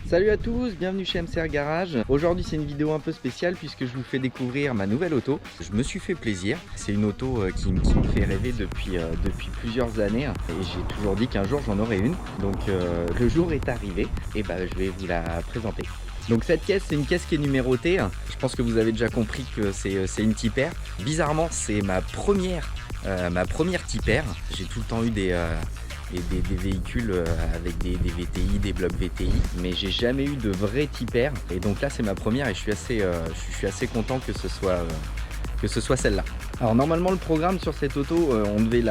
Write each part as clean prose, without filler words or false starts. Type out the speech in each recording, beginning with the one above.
Salut à tous, bienvenue chez MCR Garage. Aujourd'hui c'est une vidéo un peu spéciale puisque je vous fais découvrir ma nouvelle auto. Je me suis fait plaisir, c'est une auto qui me fait rêver depuis plusieurs années et j'ai toujours dit qu'un jour j'en aurais une. Donc le jour est arrivé et je vais vous la présenter. Donc cette caisse, c'est une caisse qui est numérotée. Je pense que vous avez déjà compris que c'est une Type R. Bizarrement, c'est ma première Type R. J'ai tout le temps eu des véhicules avec des VTI, des blocs VTI, mais j'ai jamais eu de vrai Type R. Et donc là, c'est ma première et je suis assez content que ce soit celle-là. Alors normalement le programme sur cette auto, on devait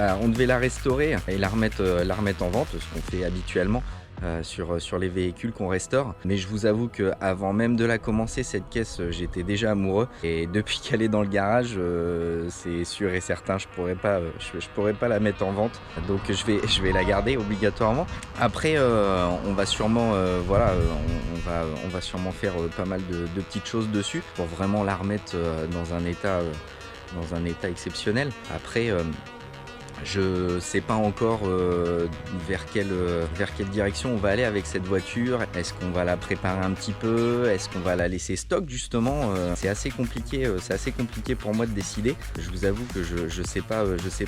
la restaurer et la remettre en vente, ce qu'on fait habituellement. Sur les véhicules qu'on restaure, mais je vous avoue que avant même de la commencer, cette caisse, j'étais déjà amoureux et depuis qu'elle est dans le garage, c'est sûr et certain, je pourrais pas la mettre en vente, donc je vais la garder obligatoirement. Après on va sûrement on va sûrement faire pas mal de petites choses dessus pour vraiment la remettre dans un état exceptionnel. Après je sais pas encore vers quelle direction on va aller avec cette voiture. Est-ce qu'on va la préparer un petit peu? Est-ce qu'on va la laisser stock justement? C'est assez compliqué pour moi de décider. Je vous avoue que je sais pas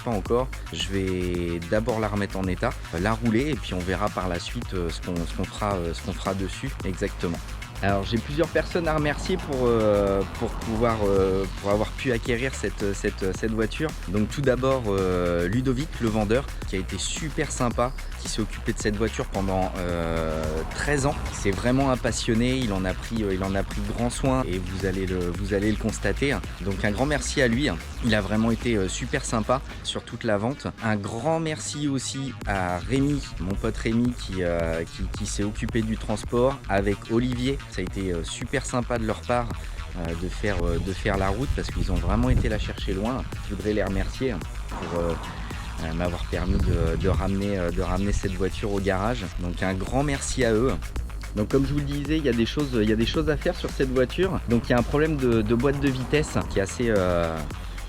encore. Je vais d'abord la remettre en état, la rouler et puis on verra par la suite ce qu'on fera dessus exactement. Alors j'ai plusieurs personnes à remercier pour avoir pu acquérir cette voiture. Donc tout d'abord Ludovic, le vendeur, qui a été super sympa, qui s'est occupé de cette voiture pendant 13 ans. C'est vraiment un passionné, il en a pris grand soin et vous allez le constater. Donc un grand merci à lui, il a vraiment été super sympa sur toute la vente. Un grand merci aussi à Rémi, mon pote Rémi qui s'est occupé du transport avec Olivier. Ça a été super sympa de leur part de faire la route parce qu'ils ont vraiment été la chercher loin. Je voudrais les remercier pour m'avoir permis de ramener cette voiture au garage. Donc un grand merci à eux. Donc comme je vous le disais, il y a des choses à faire sur cette voiture. Donc il y a un problème de boîte de vitesse qui est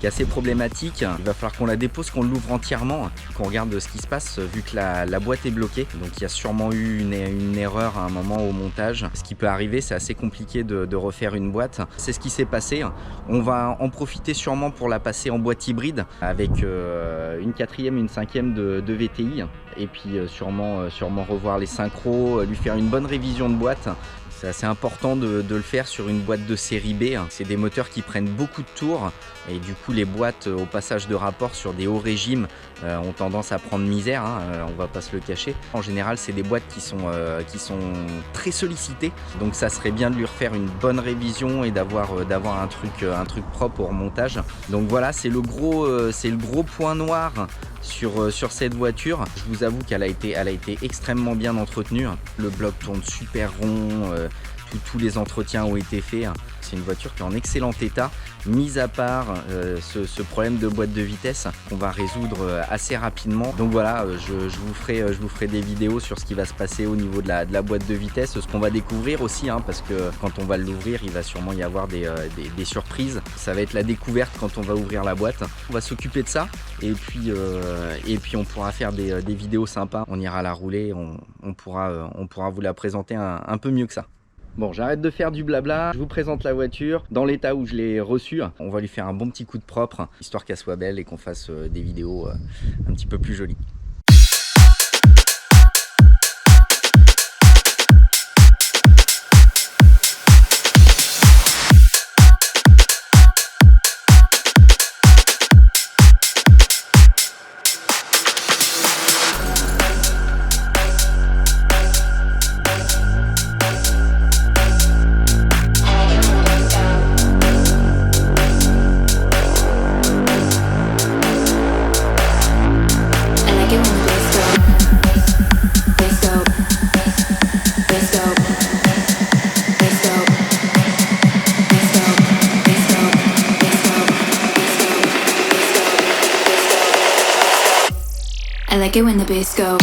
assez problématique. Il va falloir qu'on la dépose, qu'on l'ouvre entièrement, qu'on regarde ce qui se passe vu que la boîte est bloquée. Donc il y a sûrement eu une erreur à un moment au montage. Ce qui peut arriver, c'est assez compliqué de refaire une boîte. C'est ce qui s'est passé. On va en profiter sûrement pour la passer en boîte hybride avec une 4e et une 5e de VTI. Et puis sûrement revoir les synchros, lui faire une bonne révision de boîte. C'est assez important de le faire sur une boîte de série B. C'est des moteurs qui prennent beaucoup de tours et du coup les boîtes au passage de rapport sur des hauts régimes ont tendance à prendre misère, on va pas se le cacher. En général c'est des boîtes qui sont très sollicitées, donc ça serait bien de lui refaire une bonne révision et d'avoir un truc propre au remontage. Donc voilà, c'est le gros point noir sur cette voiture. Je vous avoue qu'elle a été extrêmement bien entretenue. Le bloc tourne super rond, tous les entretiens ont été faits. C'est une voiture qui est en excellent état, mis à part ce problème de boîte de vitesse qu'on va résoudre assez rapidement. Donc voilà, je vous ferai des vidéos sur ce qui va se passer au niveau de la boîte de vitesse, ce qu'on va découvrir aussi, parce que quand on va l'ouvrir, il va sûrement y avoir des surprises. Ça va être la découverte quand on va ouvrir la boîte. On va s'occuper de ça et puis on pourra faire des vidéos sympas. On ira la rouler, on pourra vous la présenter un peu mieux que ça. Bon, j'arrête de faire du blabla, je vous présente la voiture dans l'état où je l'ai reçue. On va lui faire un bon petit coup de propre, histoire qu'elle soit belle et qu'on fasse des vidéos un petit peu plus jolies. I like it when the bass go.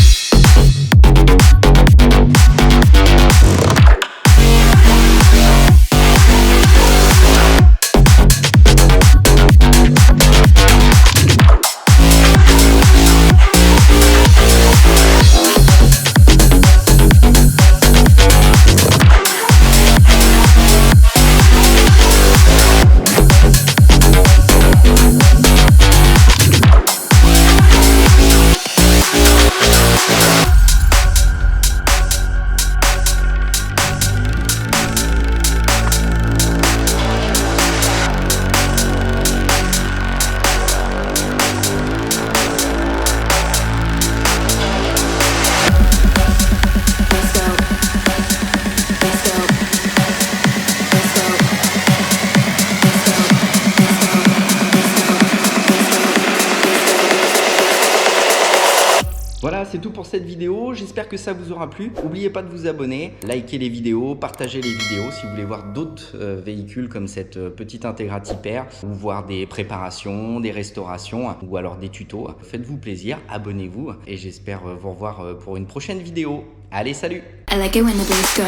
c'est tout pour cette vidéo. J'espère que ça vous aura plu. N'oubliez pas de vous abonner, liker les vidéos, partager les vidéos si vous voulez voir d'autres véhicules comme cette petite Integra Tipper ou voir des préparations, des restaurations ou alors des tutos. Faites-vous plaisir, abonnez-vous et j'espère vous revoir pour une prochaine vidéo. Allez, salut! I like it when the bass go.